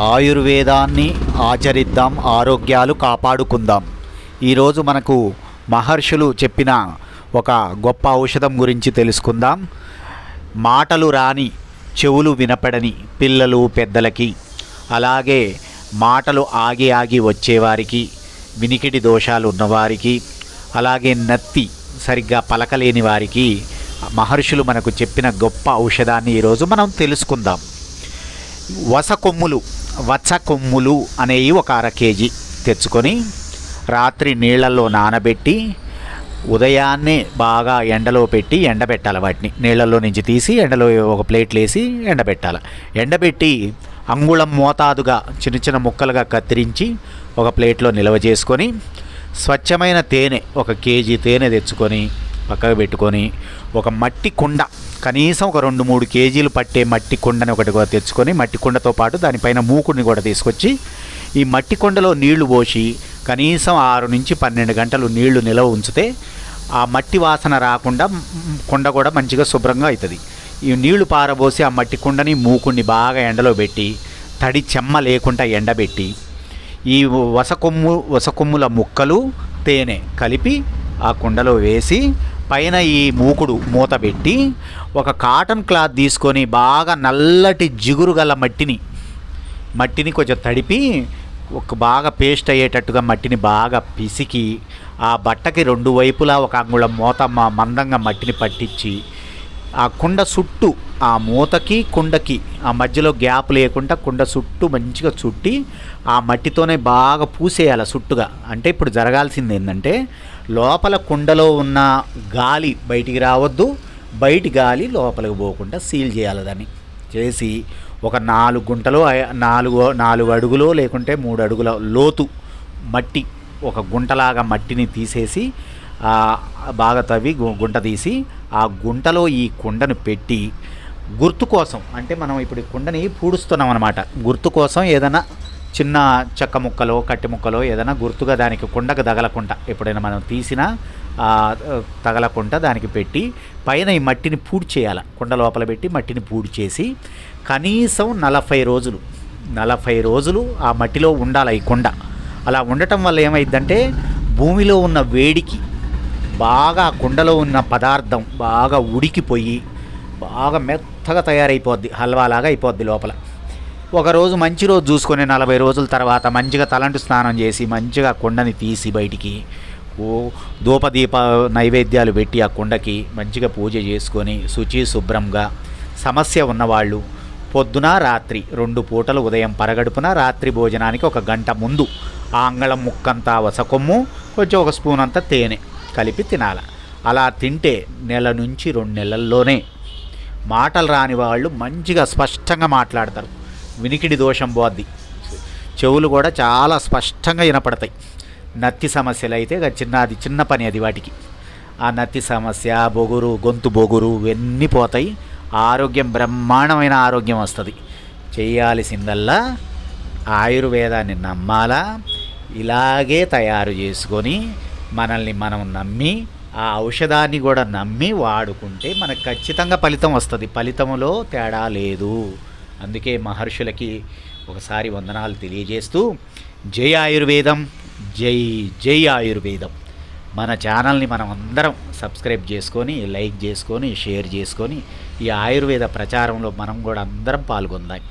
ఆయుర్వేదాన్ని ఆచరిద్దాం, ఆరోగ్యాలు కాపాడుకుందాం. ఈరోజు మనకు మహర్షులు చెప్పిన ఒక గొప్ప ఔషధం గురించి తెలుసుకుందాం. మాటలు రాని, చెవులు వినపడని పిల్లలు, పెద్దలకి, అలాగే మాటలు ఆగి ఆగి వచ్చేవారికి, వినికిడి దోషాలు ఉన్నవారికి, అలాగే నత్తి సరిగ్గా పలకలేని వారికి మహర్షులు మనకు చెప్పిన గొప్ప ఔషధాన్ని ఈరోజు మనం తెలుసుకుందాం. వచకొమ్ములు అనేవి ఒక 1/2 కేజీ తెచ్చుకొని రాత్రి నీళ్ళల్లో నానబెట్టి ఉదయాన్నే బాగా ఎండలో పెట్టి ఎండబెట్టాలి. వాటిని నీళ్ళల్లో నుంచి తీసి ఎండలో ఒక ప్లేట్లు వేసి ఎండబెట్టాలి. ఎండబెట్టి అంగుళం మోతాదుగా చిన్న చిన్న ముక్కలుగా కత్తిరించి ఒక ప్లేట్లో నిల్వ చేసుకొని, స్వచ్ఛమైన తేనె 1 కేజీ తేనె తెచ్చుకొని పక్కకు పెట్టుకొని, ఒక మట్టి కుండ కనీసం ఒక 2-3 కేజీలు పట్టే మట్టి కుండని ఒకటి తెచ్చుకొని, మట్టి కుండతో పాటు దానిపైన మూకుడిని కూడా తీసుకొచ్చి ఈ మట్టి కుండలో నీళ్లు పోసి కనీసం 6 నుంచి 12 గంటలు నీళ్లు నిలవ ఉంచితే ఆ మట్టి వాసన రాకుండా కుండ కూడా మంచిగా శుభ్రంగా అవుతుంది. ఈ నీళ్లు పారబోసి ఆ మట్టి కుండని మూకుడిని బాగా ఎండలో పెట్టి తడి చెమ్మ లేకుండా ఎండబెట్టి ఈ వసకొమ్ముల ముక్కలు తేనె కలిపి ఆ కుండలో వేసి పైన ఈ మూకుడు మూత పెట్టి ఒక కాటన్ క్లాత్ తీసుకొని బాగా నల్లటి జిగురు గల మట్టిని కొంచెం తడిపి ఒక బాగా పేస్ట్ అయ్యేటట్టుగా మట్టిని బాగా పిసికి ఆ బట్టకి 2 వైపులా 1 అంగుళం మందంగా మట్టిని పట్టించి ఆ కుండ చుట్టూ, ఆ మూతకి కుండకి ఆ మధ్యలో గ్యాప్ లేకుండా కుండ చుట్టూ మంచిగా చుట్టి ఆ మట్టితోనే బాగా పూసేయాలి చుట్టుగా. అంటే ఇప్పుడు జరగాల్సింది ఏంటంటే లోపల కుండలో ఉన్న గాలి బయటికి రావద్దు, బయటి గాలి లోపలికి పోకుండా సీల్ చేయాలి. దాన్ని చేసి ఒక 4 గుంటలో 4 అడుగులో లేకుంటే 3 అడుగుల లోతు మట్టి, ఒక గుంటలాగా మట్టిని తీసేసి బాగా తవ్వి గుంట తీసి ఆ గుంటలో ఈ కుండను పెట్టి గుర్తు కోసం, అంటే మనం ఇప్పుడు కుండని పూడుస్తున్నాం అన్నమాట, గుర్తు కోసం ఏదైనా చిన్న చెక్క ముక్కలో కట్టి ముక్కలో ఏదైనా గుర్తుగా దానికి కుండకు తగలకుండా, ఎప్పుడైనా మనం తీసినా తగలకుండా దానికి పెట్టి పైన ఈ మట్టిని పూడి చేయాలి. కుండ లోపల పెట్టి మట్టిని పూడి చేసి కనీసం 40 రోజులు ఆ మట్టిలో ఉండాలి ఈ కుండ. అలా ఉండటం వల్ల ఏమైందంటే భూమిలో ఉన్న వేడికి బాగా కుండలో ఉన్న పదార్థం బాగా ఉడికిపోయి బాగా మెత్తగా తయారైపోద్ది, హల్వాలాగా అయిపోద్ది లోపల. ఒకరోజు మంచి రోజు చూసుకొని 40 రోజుల తర్వాత మంచిగా తలంటు స్నానం చేసి మంచిగా కుండని తీసి బయటికి ధూపదీప నైవేద్యాలు పెట్టి ఆ కుండకి మంచిగా పూజ చేసుకొని శుభ్రంగా, సమస్య ఉన్నవాళ్ళు పొద్దున రాత్రి 2 పూటలు, ఉదయం పరగడుపున, రాత్రి భోజనానికి 1 గంట ముందు ఆ అంగళం ముక్కంతా వసకొమ్ము, కొంచెం 1 స్పూన్ అంతా తేనె కలిపి తినాలి. అలా తింటే 1 నుంచి 2 నెలల్లోనే మాటలు రాని వాళ్ళు మంచిగా స్పష్టంగా మాట్లాడతారు. వినికిడి దోషం పోద్ది, చెవులు కూడా చాలా స్పష్టంగా వినపడతాయి. నత్తి సమస్యలు అయితే అది చిన్న పని అది వాటికి. ఆ నత్తి సమస్య, గొంతు బొగురు ఇవన్నీ పోతాయి. ఆరోగ్యం బ్రహ్మాండమైన ఆరోగ్యం వస్తుంది. చేయాల్సిందల్లా ఆయుర్వేదాన్ని నమ్మాలా, ఇలాగే తయారు చేసుకొని మనల్ని మనం నమ్మి ఆ ఔషధాన్ని కూడా నమ్మి వాడుకుంటే మనకు ఖచ్చితంగా ఫలితం వస్తుంది. ఫలితంలో తేడా లేదు. అందుకే మహర్షులకి ఒకసారి వందనాలు తెలియజేస్తూ, జై ఆయుర్వేదం, జై జై ఆయుర్వేదం. మన ఛానల్ని మనం అందరం సబ్స్క్రైబ్ చేసుకొని, లైక్ చేసుకొని, షేర్ చేసుకొని ఈ ఆయుర్వేద ప్రచారంలో మనం కూడా అందరం పాల్గొందాం.